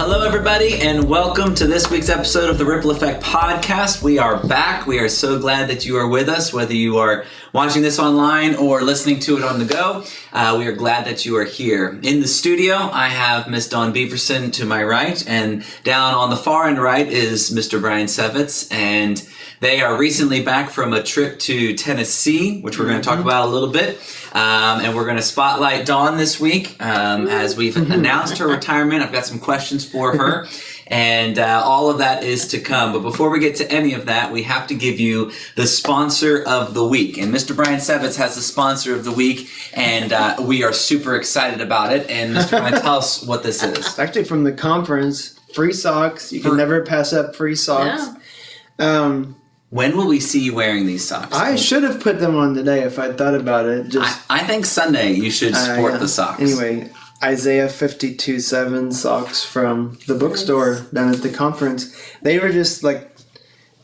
Hello, everybody, and welcome to this week's episode of the Ripple Effect Podcast. We are back. We are so glad that you are with us, whether you are watching this online or listening to it on the go. We are glad that you are here. In the studio, I have Miss Dawn Beaverson to my right, and down on the far end right is Mr. Brian Sevitz, and they are recently back from a trip to Tennessee, which we're going to talk about a little bit. And we're going to spotlight Dawn this week as we've announced her retirement. I've got some questions for her, and all of that is to come. But before we get to any of that, we have to give you the sponsor of the week. And Mr. Brian Sevitz has the sponsor of the week, and we are super excited about it. And Mr. Brian, tell us what this is. It's actually from the conference. Free socks. You can never pass up free socks. Yeah. When will we see you wearing these socks? I should have put them on today if I'd thought about it. I think Sunday you should sport the socks. Anyway, Isaiah 52:7 socks from the bookstore down at the conference. They were just like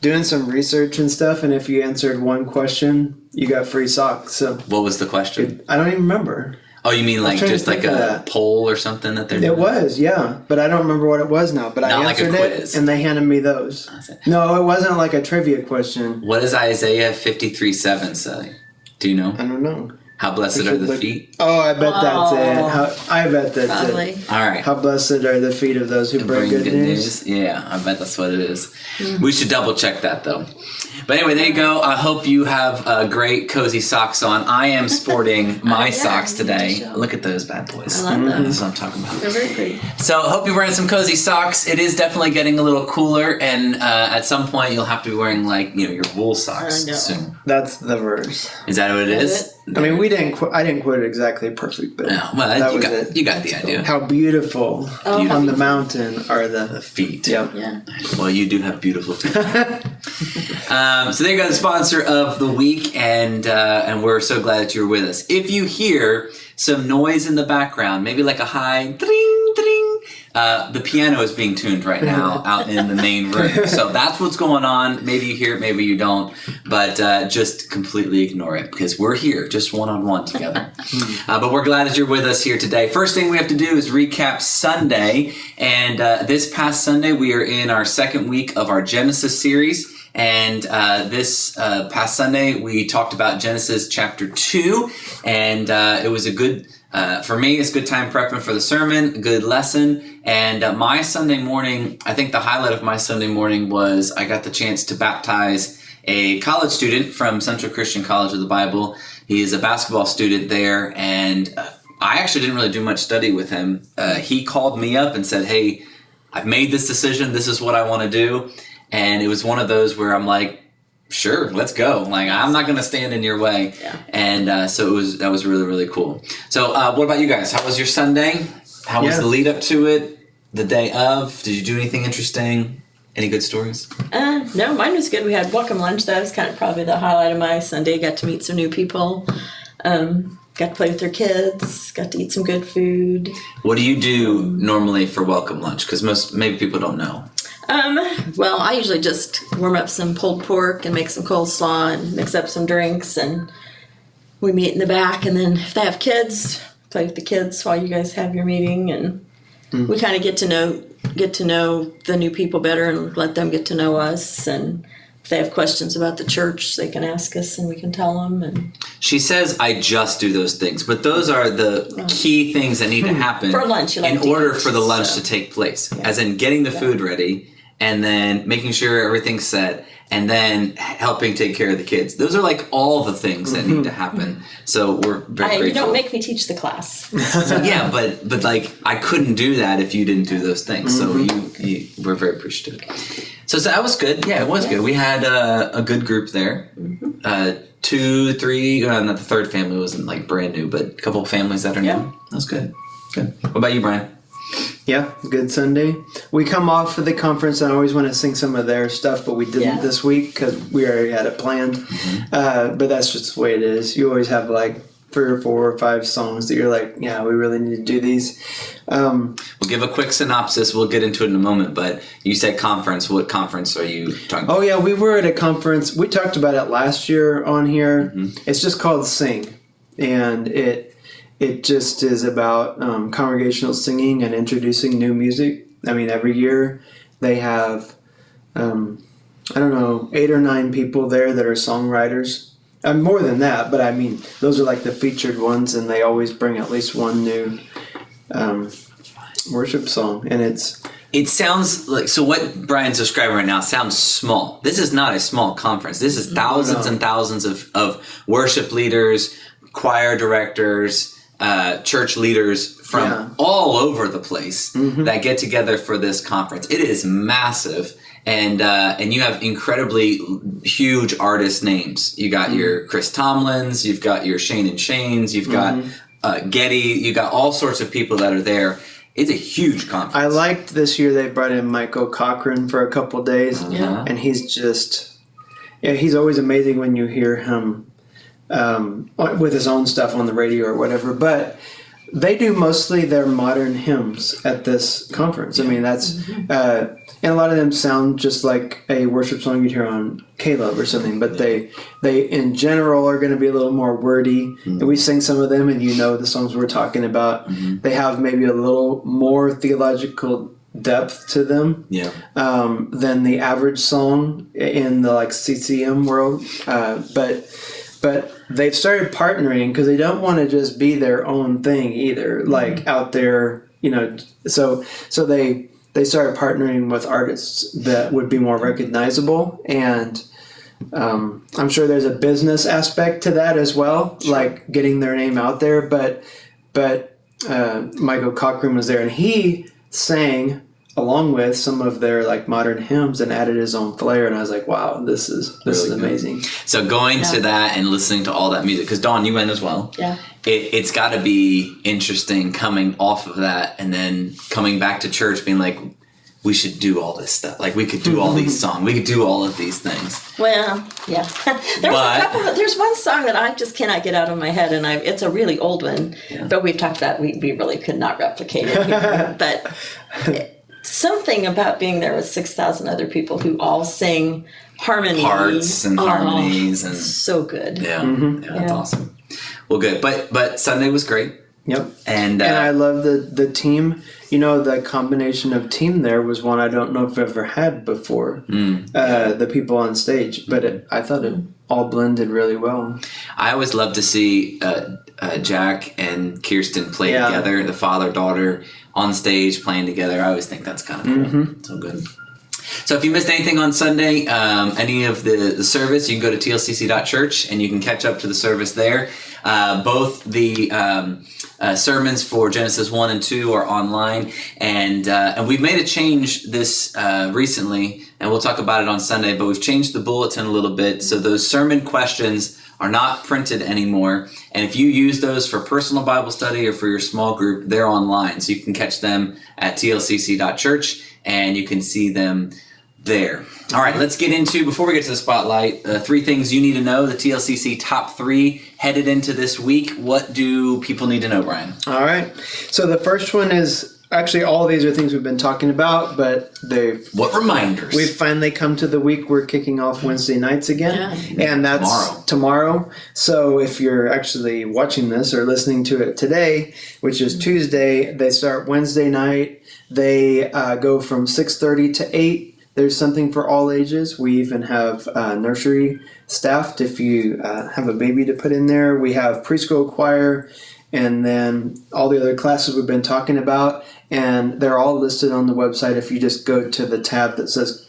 doing some research and stuff, and if you answered one question, you got free socks. So what was the question? I don't even remember. Oh, you mean like just like a poll or something that they're doing? It was, yeah. But I don't remember what it was now. But Not I like a answered quiz. it, and they handed me those. No, it wasn't like a trivia question. What does Isaiah 53:7 say? Do you know? I don't know. How blessed are the feet? Oh, I bet that's it. I bet that's Probably. it. All right. How blessed are the feet of those who bring good news. Yeah, I bet that's what it is. We should double check that though. But anyway, there you go. I hope you have great cozy socks on. I am sporting my socks today. Look at those bad boys. I love them. That's what I'm talking about. They're very pretty. So I hope you're wearing some cozy socks. It is definitely getting a little cooler, and at some point you'll have to be wearing your wool socks I know. soon. That's the verse. Is that what it is? I mean, I didn't quote it exactly perfect, but No, well, that was it. You got the idea. How beautiful on the mountain are the Feet. Yep. Yeah. Well, you do have beautiful feet. So there you go, the sponsor of the week, and we're so glad that you're with us. If you hear some noise in the background, maybe like a high ding, ding, the piano is being tuned right now out in the main room. So that's what's going on. Maybe you hear it, maybe you don't, but just completely ignore it because we're here just one-on-one together. But we're glad that you're with us here today. First thing we have to do is recap Sunday, and this past Sunday we are in our second week of our Genesis series. And this past Sunday, we talked about Genesis chapter 2, and it was a good, for me, it's a good time prepping for the sermon, a good lesson. And my Sunday morning, I think the highlight of my Sunday morning was I got the chance to baptize a college student from Central Christian College of the Bible. He is a basketball student there, and I actually didn't really do much study with him. He called me up and said, "Hey, I've made this decision. This is what I want to do." And it was one of those where I'm like, sure, let's go. Like, I'm not going to stand in your way. Yeah. And so that was really, really cool. So what about you guys? How was your Sunday? How was the lead up to it? The day of? Did you do anything interesting? Any good stories? No, mine was good. We had welcome lunch. That was kind of probably the highlight of my Sunday. Got to meet some new people. Got to play with their kids. Got to eat some good food. What do you do normally for welcome lunch? Because maybe people don't know. Well, I usually just warm up some pulled pork and make some coleslaw and mix up some drinks, and we meet in the back. And then if they have kids, play with the kids while you guys have your meeting, and we kind of get to know the new people better and let them get to know us. And if they have questions about the church, they can ask us and we can tell them. And she says, "I just do those things," but those are the key things that need to happen for lunch. In order for the lunch to take place, as in getting the food ready. And then making sure everything's set, and then helping take care of the kids. Those are like all the things that need to happen. So we're very grateful. You don't make me teach the class. Yeah, but like I couldn't do that if you didn't do those things. So you we're very appreciative. So that was good. Yeah, it was good. We had a good group there. 2, 3. Not the third family wasn't like brand new, but a couple of families that are new. That was good. Good. What about you, Brian? Yeah, good Sunday. We come off of the conference, and I always want to sing some of their stuff, but we didn't this week because we already had it planned. But that's just the way it is. You always have like 3 or 4 or 5 songs that you're like, yeah, we really need to do these. We'll give a quick synopsis. We'll get into it in a moment, but you said conference. What conference are you talking about? Oh, yeah, we were at a conference. We talked about it last year on here. It's just called Sing, and it just is about congregational singing and introducing new music every year they have, I don't know, 8 or 9 people there that are songwriters. More than that, but those are like the featured ones, and they always bring at least one new worship song, and It sounds like, so what Brian's describing right now sounds small. This is not a small conference. This is thousands and thousands of worship leaders, choir directors, church leaders from all over the place that get together for this conference. It is massive. And you have incredibly huge artist names. You got your Chris Tomlins, you've got your Shane and Shanes, you've got Getty, you got all sorts of people that are there. It's a huge conference. I liked this year they brought in Michael Cochran for a couple of days, and he's just, he's always amazing when you hear him with his own stuff on the radio or whatever. But they do mostly their modern hymns at this conference. That's and a lot of them sound just like a worship song you'd hear on Caleb or something. But they in general are going to be a little more wordy. And we sing some of them, and the songs we're talking about. They have maybe a little more theological depth to them than the average song in the CCM world. But they've started partnering because they don't want to just be their own thing either, out there, So they started partnering with artists that would be more recognizable, and I'm sure there's a business aspect to that as well, like getting their name out there. But Michael Cochran was there, and he sang along with some of their modern hymns and added his own flair, and I was like, wow, this is amazing. So going to that and listening to all that music, because Dawn, you went as well. Yeah. It's got to be interesting coming off of that and then coming back to church being like, we should do all this stuff. We could do all these songs. We could do all of these things. Well, yeah. There's one song that I just cannot get out of my head, and it's a really old one, but we've talked about we really could not replicate it here. But something about being there with 6,000 other people who all sing harmony. Parts and harmonies. And so good. Yeah, that's awesome. Well, good. But Sunday was great. Yep. And I love the team. The combination of team there was one I don't know if I've ever had before. The people on stage, but I thought it all blended really well. I always love to see Jack and Kirsten play together, the father-daughter on stage playing together. I always think that's kind of cool. So good. So if you missed anything on Sunday, any of the service, you can go to tlcc.church and you can catch up to the service there. Both the sermons for Genesis 1 and 2 are online, and we've made a change this recently, and we'll talk about it on Sunday, but we've changed the bulletin a little bit, so those sermon questions are not printed anymore, and if you use those for personal Bible study or for your small group, they're online, so you can catch them at tlcc.church, and you can see them there. All right, let's get into, before we get to the spotlight, 3 things you need to know, the TLCC top 3 headed into this week. What do people need to know, Brian? All right. So the first one is, actually all of these are things we've been talking about, but what reminders? We've finally come to the week we're kicking off Wednesday nights again, and that's tomorrow. So if you're actually watching this or listening to it today, which is Tuesday, they start Wednesday night. They go from 6:30 to 8. There's something for all ages. We even have nursery staffed if you have a baby to put in there. We have preschool choir, and then all the other classes we've been talking about, and they're all listed on the website. If you just go to the tab that says,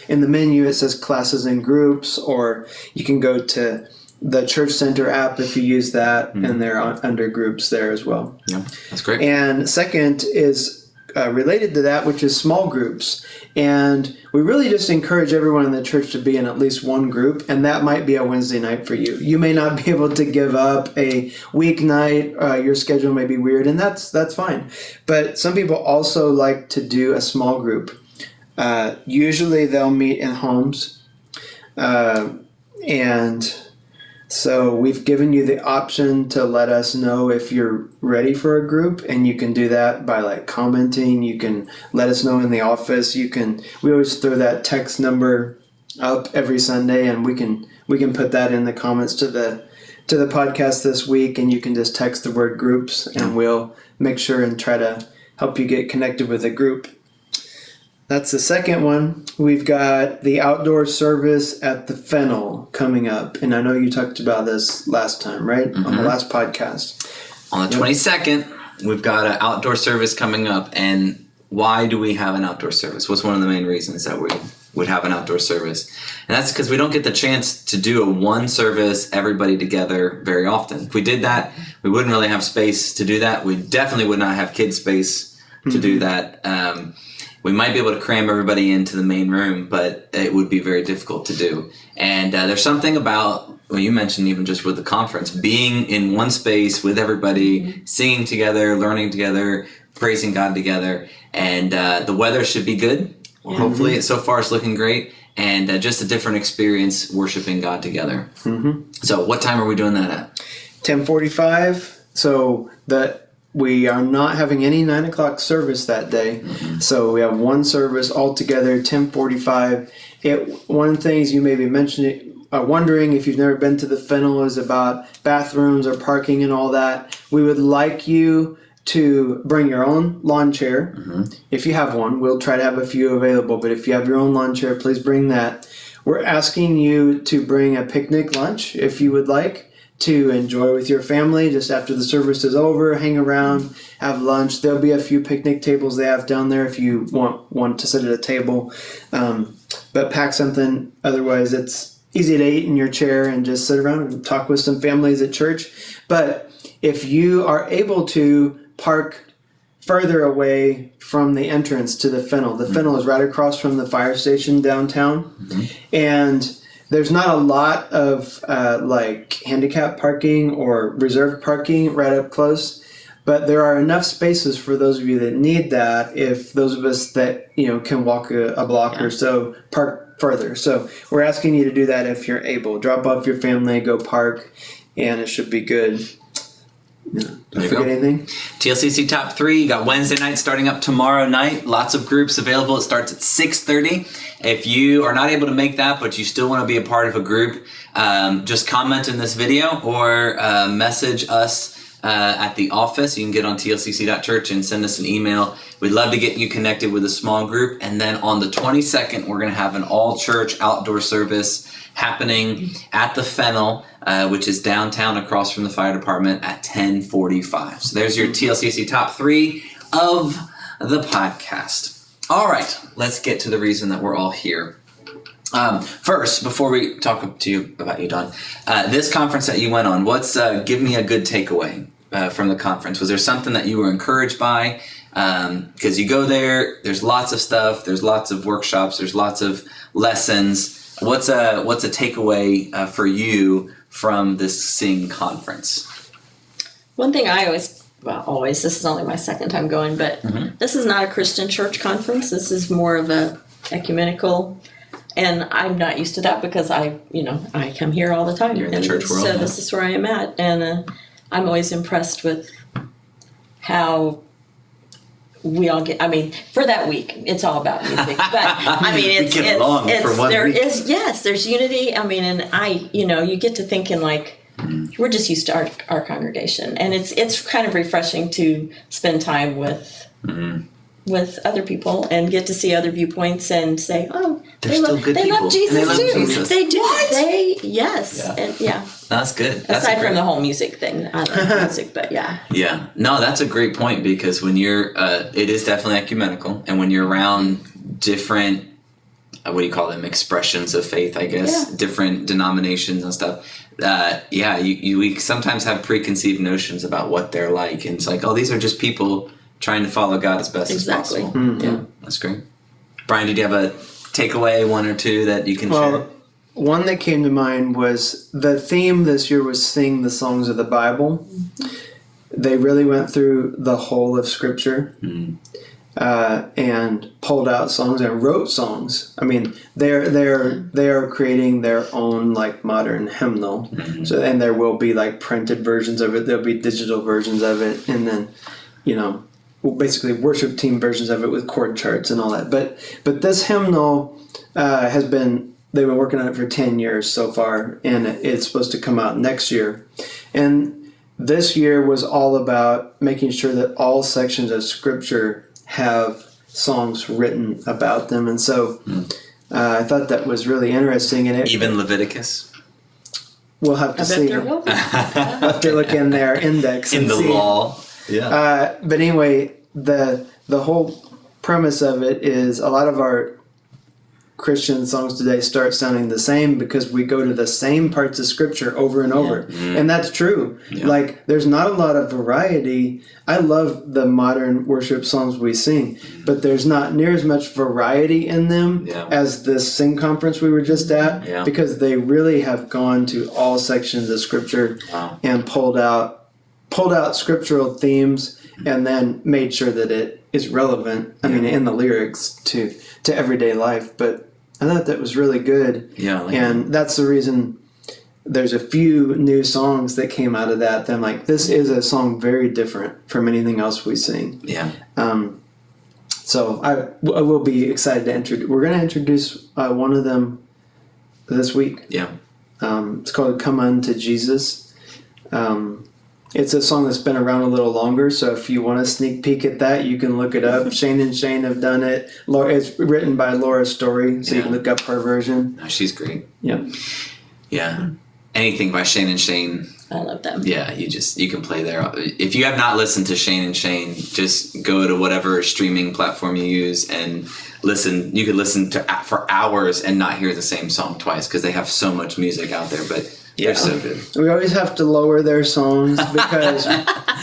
in the menu it says classes and groups, or you can go to the Church Center app if you use that, and they're under groups there as well. Yeah, that's great. And second is related to that, which is small groups. And we really just encourage everyone in the church to be in at least one group, and that might be a Wednesday night for you. You may not be able to give up a weeknight. Your schedule may be weird, and that's fine. But some people also like to do a small group. Usually they'll meet in homes. And so we've given you the option to let us know if you're ready for a group, and you can do that by commenting. You can let us know in the office. We always throw that text number up every Sunday, and we can put that in the comments to the podcast this week, and you can just text the word groups, and we'll make sure and try to help you get connected with a group. That's the second one. We've got the outdoor service at the Fennel coming up. And I know you talked about this last time, right? Mm-hmm. On the last podcast. On the 22nd, we've got an outdoor service coming up. And why do we have an outdoor service? What's one of the main reasons that we would have an outdoor service? And that's because we don't get the chance to do a one service, everybody together very often. If we did that, we wouldn't really have space to do that. We definitely would not have kid space to do that. We might be able to cram everybody into the main room, but it would be very difficult to do. And there's something about, well, you mentioned even just with the conference, being in one space with everybody, singing together, learning together, praising God together. And the weather should be good. Well, hopefully, so far it's looking great. And just a different experience worshiping God together. Mm-hmm. So what time are we doing that at? 10:45. So we are not having any 9 o'clock service that day. Mm-hmm. So we have one service altogether, 10:45. One of the things you may be wondering if you've never been to the Fennel is about bathrooms or parking and all that. We would like you to bring your own lawn chair. Mm-hmm. If you have one, we'll try to have a few available, but if you have your own lawn chair, please bring that. We're asking you to bring a picnic lunch if you would like to enjoy with your family just after the service is over, hang around, have lunch. There'll be a few picnic tables they have down there if you want to sit at a table. But pack something, otherwise it's easy to eat in your chair and just sit around and talk with some families at church. But if you are able to park further away from the entrance to the Fennel. The Fennel is right across from the fire station downtown. Mm-hmm. And there's not a lot of handicap parking or reserved parking right up close, but there are enough spaces for those of you that need that. If those of us that can walk a block or so, park further. So we're asking you to do that if you're able. Drop off your family, go park, and it should be good. Don't forget anything? TLCC Top 3. You got Wednesday night starting up tomorrow night. Lots of groups available. It starts at 6:30. If you are not able to make that, but you still want to be a part of a group, just comment in this video or message us at the office. You can get on tlcc.church and send us an email. We'd love to get you connected with a small group. And then on the 22nd, we're going to have an all-church outdoor service happening at the Fennel, which is downtown across from the fire department at 10:45. So there's your TLCC Top 3 of the podcast. All right, let's get to the reason that we're all here. First, before we talk to you about you, Dawn, this conference that you went on, give me a good takeaway from the conference. Was there something that you were encouraged by? Because you go there, there's lots of stuff, there's lots of workshops, there's lots of lessons. What's a takeaway for you from this Sing conference? One thing I always, this is only my second time going, but this is not a Christian church conference. This is more of a ecumenical, and I'm not used to that because I come here all the time. You're in the church world. So this is where I am at, and I'm always impressed with how we all get. For that week, it's all about music. But there's unity. And you get to thinking like we're just used to our congregation, and it's kind of refreshing to spend time with other people and get to see other viewpoints and say, oh, they love Jesus too. They do. What? That's good. Aside from the whole music thing, I love music, but yeah. Yeah. No, that's a great point because when you're, it is definitely ecumenical, and when you're around different, what do you call them, expressions of faith, I guess, different denominations and stuff, we sometimes have preconceived notions about what they're like, and it's like, oh, these are just people trying to follow God as best as possible. Mm-hmm. Yeah, that's great. Brian, did you have a takeaway, one or two that you can share? One that came to mind was the theme this year was Sing the Songs of the Bible. They really went through the whole of Scripture and pulled out songs and wrote songs. They are creating their own modern hymnal. Mm-hmm. So, and there will be printed versions of it. There'll be digital versions of it, and then basically worship team versions of it with chord charts and all that. But this hymnal they've been working on it for 10 years so far, and it's supposed to come out next year. And this year was all about making sure that all sections of Scripture have songs written about them. And so I thought that was really interesting. And even Leviticus? We'll have to see. We'll have to look in their index in and the see. law. Yeah. But anyway, the whole premise of it is a lot of our Christian songs today start sounding the same because we go to the same parts of Scripture over and over. And that's true. Yeah. Like, there's not a lot of variety. I love the modern worship songs we sing, but there's not near as much variety in them as this sing conference we were just at, because they really have gone to all sections of Scripture and pulled out scriptural themes and then made sure that it is relevant, I mean, in the lyrics to everyday life. But I thought that was really good. Yeah. And that's the reason there's a few new songs that came out of that. I'm like, this is a song very different from anything else we sing. Yeah. So I will be excited to introduce. We're going to introduce one of them this week. Yeah. It's called "Come Unto Jesus." It's a song that's been around a little longer, so if you want a sneak peek at that, you can look it up. Shane and Shane have done it. It's written by Laura Story, so you can look up her version. Oh, she's great. Yeah. Yeah. Anything by Shane and Shane. I love them. Yeah, you can play there. If you have not listened to Shane and Shane, just go to whatever streaming platform you use and listen. You could listen to for hours and not hear the same song twice because they have so much music out there, but they're so good. We always have to lower their songs because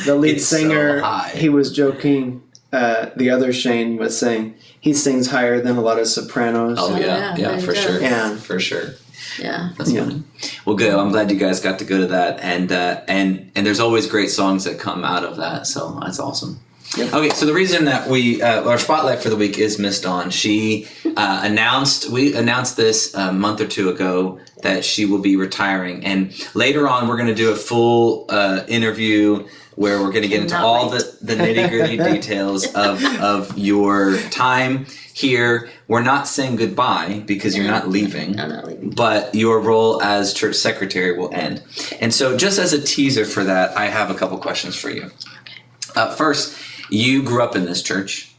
the lead It's singer, so high. he was joking. The other Shane was saying he sings higher than a lot of sopranos. Oh yeah, yeah, for he sure. does. Yeah. For sure. Yeah. That's funny. Well, good. I'm glad you guys got to go to that, and there's always great songs that come out of that, so that's awesome. Yep. Okay, so the reason that we our spotlight for the week is Miss Dawn. She announced this a month or two ago that she will be retiring, and later on we're going to do a full interview where we're going to get into all the nitty-gritty details of your time here. We're not saying goodbye because you're not leaving. I'm not leaving. But your role as church secretary will end. And so just as a teaser for that, I have a couple questions for you. First, you grew up in this church.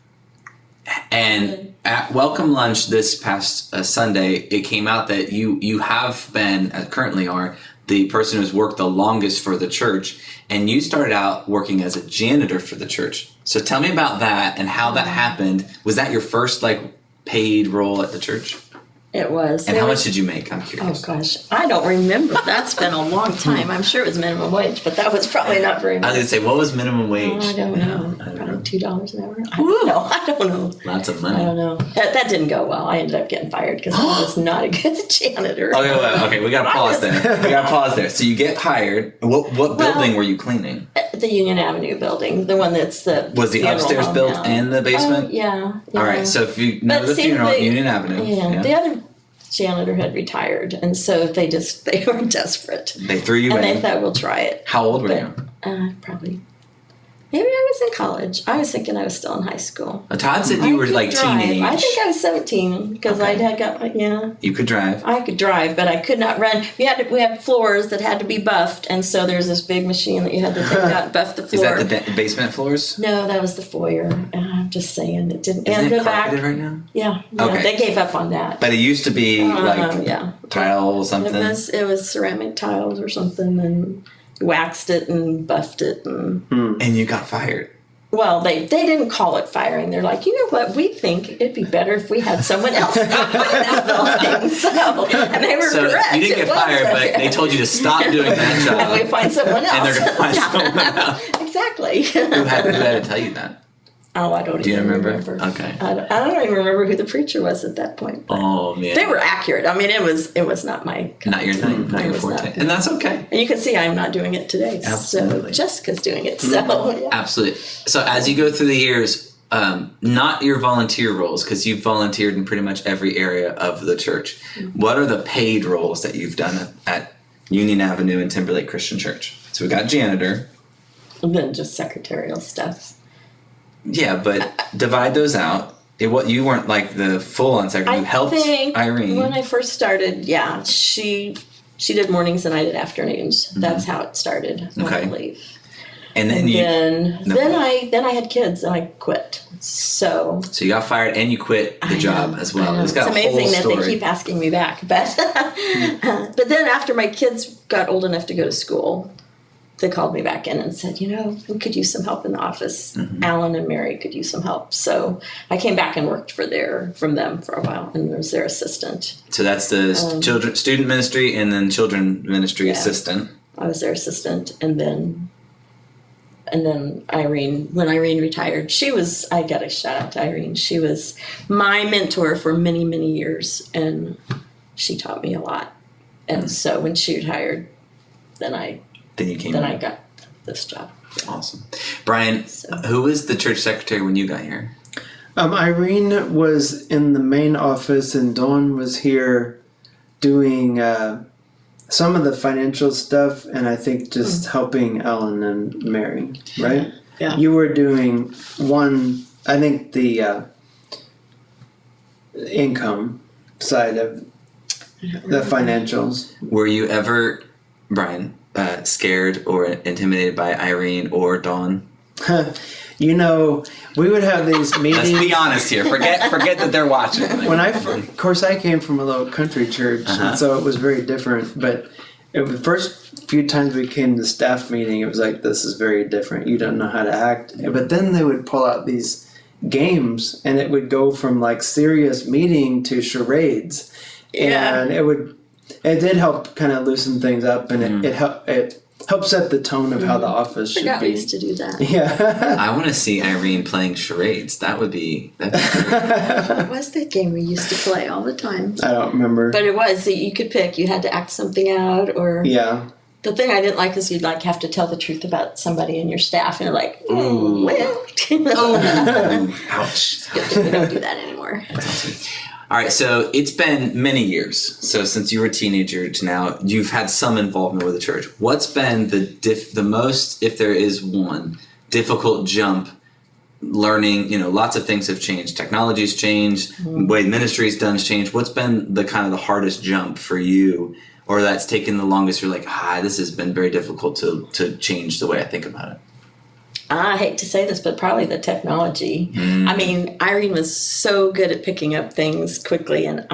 And at Welcome Lunch this past Sunday, it came out that you have been, currently are, the person who's worked the longest for the church. And you started out working as a janitor for the church. So tell me about that and how that happened. Was that your first paid role at the church? It was. And how much did you make? I'm curious. Oh gosh, I don't remember. That's been a long time. I'm sure it was minimum wage, but that was probably not very much. I was going to say, what was minimum wage? I don't know. Probably $2 an hour. I don't know. Lots of money. I don't know. That didn't go well. I ended up getting fired because I was not a good janitor. Okay, we got to pause there. So you get hired. What building were you cleaning? The Union Avenue building, the one that's Was the upstairs built and the basement? Yeah. All right, so if you know the funeral at Union Avenue. Yeah, the other janitor had retired, and so they were desperate. They threw you in. And they thought, we'll try it. How old were you? Probably. Maybe I was in college. I was thinking I was still in high school. Todd said you were teenage. I think I was 17 because I had got You could drive. I could drive, but I could not run. We had floors that had to be buffed, and so there's this big machine that you had to take out and buff the floor. Is that the basement floors? No, that was the foyer. I'm just saying it didn't. Isn't and it the back. carpeted right now? Yeah. Okay. They gave up on that. But it used to be tile or something. It was ceramic tiles or something, and waxed it and buffed it and you got fired. Well, they didn't call it firing. They're like, you know what? We think it'd be better if we had someone else in that building. So, and they were correct. You didn't get fired, but they told you to stop doing that job. And we find someone else. And they're going to find someone else. Exactly. Who had to tell you that? Oh, I don't even remember. Okay. I don't even remember who the preacher was at that point. Oh, man. They were accurate. I mean, it was not my... Not your thing, not your forte. And that's okay. And you can see I'm not doing it today. Absolutely. So Jessica's doing it. So, yeah. Absolutely. So as you go through the years, not your volunteer roles, because you've volunteered in pretty much every area of the church. What are the paid roles that you've done at Union Avenue and Timberlake Christian Church? So we got janitor. And then just secretarial stuff. Yeah, but divide those out. You weren't like the full-on secretary. You helped Irene. When I first started, she did mornings and I did afternoons. That's how it started. I believe. And then then I had kids and I quit. So you got fired and you quit the job as well. It's amazing that they keep asking me back. But but then after my kids got old enough to go to school, they called me back in and said, we could use some help in the office. Alan and Mary could use some help. So I came back and worked from them for a while and was their assistant. So that's the student ministry and then children ministry assistant. I was their assistant, and then Irene, when Irene retired, I got a shout out to Irene. She was my mentor for many, many years, and she taught me a lot. And so when she retired, then I got this job. Awesome. Brian, who was the church secretary when you got here? Irene was in the main office, and Dawn was here doing some of the financial stuff, and I think just helping Ellen and Mary, right? Yeah. You were doing I think the income side of the financials. Were you ever, Brian, scared or intimidated by Irene or Dawn? We would have these meetings. Let's be honest here. Forget that they're watching. Of course, I came from a little country church, and so it was very different. But the first few times we came to staff meeting, it was like, this is very different. You don't know how to act. But then they would pull out these games, and it would go from like serious meeting to charades. Yeah. And it did help kind of loosen things up, and it helped set the tone of how the office should be. I forgot we used to do that. Yeah. I want to see Irene playing charades. That'd be great. What was that game we used to play all the time? I don't remember. But it was, you could pick. You had to act something out, or... Yeah. The thing I didn't like is you'd have to tell the truth about somebody in your staff, and you're like, Ooh. well... Ouch. Good thing we don't do that anymore. All right, so it's been many years. So since you were a teenager to now, you've had some involvement with the church. What's been the most, if there is one, difficult jump learning? Lots of things have changed. Technology's changed. The way ministry's done's changed. What's been the kind of the hardest jump for you, or that's taken the longest? You're like, this has been very difficult to change the way I think about it. I hate to say this, but probably the technology. I mean, Irene was so good at picking up things quickly, and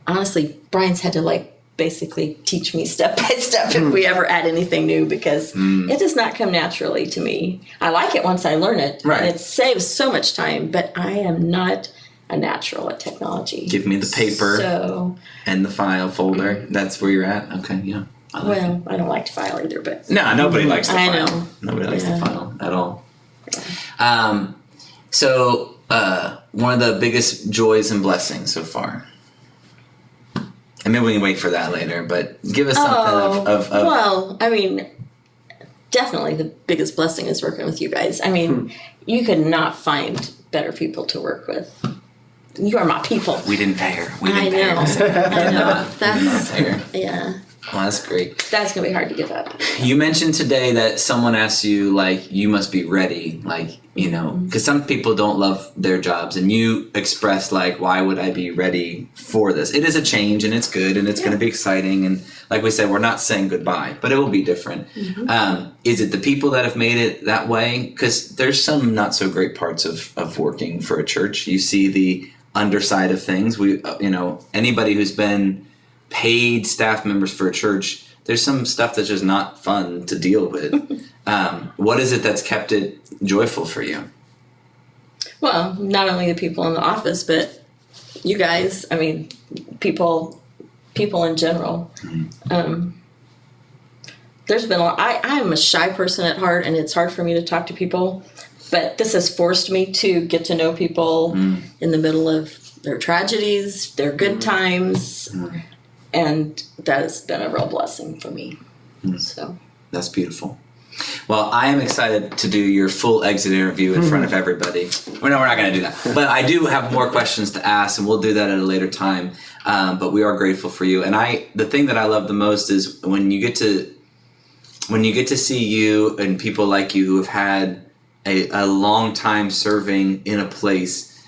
honestly, Brian's had to basically teach me step by step if we ever add anything new, because it does not come naturally to me. I like it once I learn it, right. And it saves so much time, but I am not a natural at technology. Give me the paper and the file folder. That's where you're at? Okay, yeah. I don't like to file either, but... No, nobody likes to file. I know. Nobody likes to file at all. So, one of the biggest joys and blessings so far. And maybe we can wait for that later, but give us something of... Well, I mean, definitely the biggest blessing is working with you guys. I mean, you could not find better people to work with. You are my people. We didn't pay her. I know. That's... Yeah. Well, that's great. That's going to be hard to give up. You mentioned today that someone asked you, you must be ready, because some people don't love their jobs, and you expressed, why would I be ready for this? It is a change, and it's good, and it's going to be exciting, and like we said, we're not saying goodbye, but it will be different. Is it the people that have made it that way? Because there's some not so great parts of working for a church. You see the underside of things. Anybody who's been paid staff members for a church, there's some stuff that's just not fun to deal with. What is it that's kept it joyful for you? Well, not only the people in the office, but you guys. I mean, people in general. There's been I'm a shy person at heart, and it's hard for me to talk to people. But this has forced me to get to know people in the middle of their tragedies, their good times. And that has been a real blessing for me. So that's beautiful. Well, I am excited to do your full exit interview in front of everybody. Well, no, we're not going to do that. But I do have more questions to ask, and we'll do that at a later time. But we are grateful for you. And the thing that I love the most is when you get to see you and people like you who have had a long time serving in a place,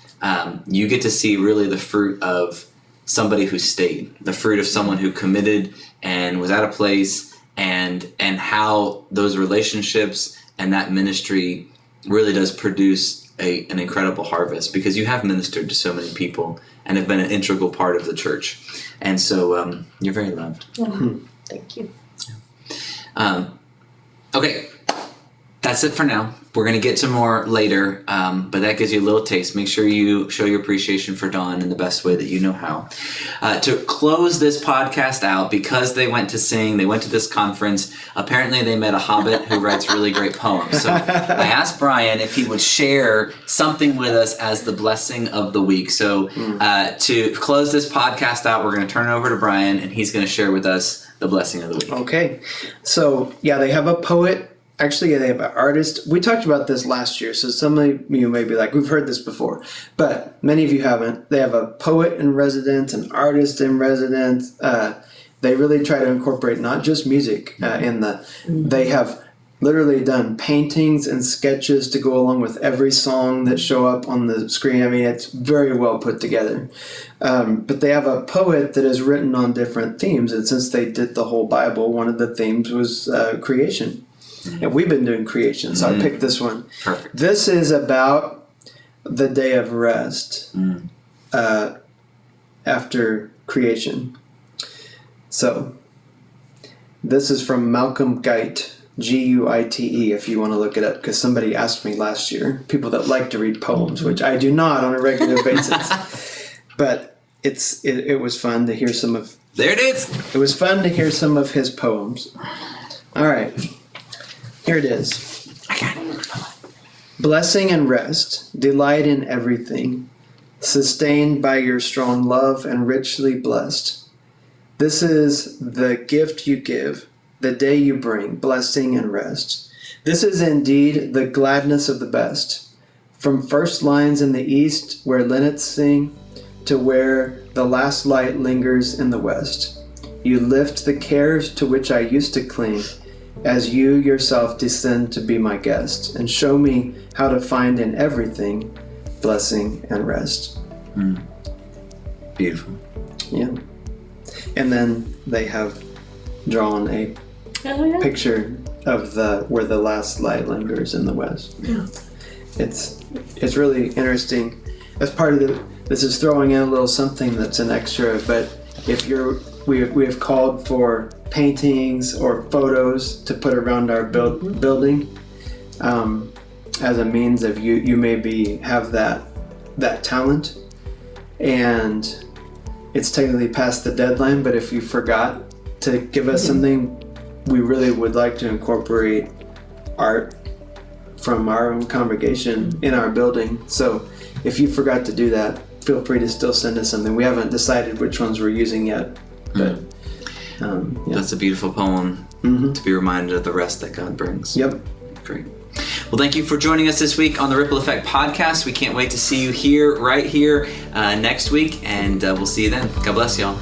you get to see really the fruit of somebody who stayed, the fruit of someone who committed and was at a place and how those relationships and that ministry really does produce an incredible harvest, because you have ministered to so many people and have been an integral part of the church. And so you're very loved. Thank you. Okay, that's it for now. We're going to get to more later, but that gives you a little taste. Make sure you show your appreciation for Dawn in the best way that you know how. To close this podcast out, because they went to sing, they went to this conference, apparently they met a hobbit who writes really great poems. So I asked Brian if he would share something with us as the blessing of the week. So to close this podcast out, we're going to turn it over to Brian, and he's going to share with us the blessing of the week. Okay. So, yeah, they have a poet. Actually, they have an artist. We talked about this last year, so some of you may be like, we've heard this before, but many of you haven't. They have a poet in residence, an artist in residence. They really try to incorporate not just music they have literally done paintings and sketches to go along with every song that show up on the screen. I mean, it's very well put together. But they have a poet that has written on different themes, and since they did the whole Bible, one of the themes was creation. And we've been doing creation, so I picked this one. Perfect. This is about the day of rest after creation. So, this is from Malcolm Guite, Guite, if you want to look it up, because somebody asked me last year, people that like to read poems, which I do not on a regular basis. But it was fun to hear some of... There it is! It was fun to hear some of his poems. All right. Here it is. I got it. Blessing and rest, delight in everything, sustained by your strong love and richly blessed. This is the gift you give, the day you bring, blessing and rest. This is indeed the gladness of the best. From first lines in the east where linnets sing, to where the last light lingers in the west. You lift the cares to which I used to cling, as you yourself descend to be my guest, and show me how to find in everything blessing and rest. Beautiful. Yeah. And then they have drawn a picture of where the last light lingers in the west. Yeah. It's really interesting. As part of this is throwing in a little something that's an extra, but if we have called for paintings or photos to put around our building as a means of you maybe have that talent, and it's technically past the deadline, but if you forgot to give us something, we really would like to incorporate art from our own congregation in our building. So if you forgot to do that, feel free to still send us something. We haven't decided which ones we're using yet, but yeah. That's a beautiful poem to be reminded of the rest that God brings. Yep. Great. Well, thank you for joining us this week on the Ripple Effect podcast. We can't wait to see you right here next week, and we'll see you then. God bless y'all.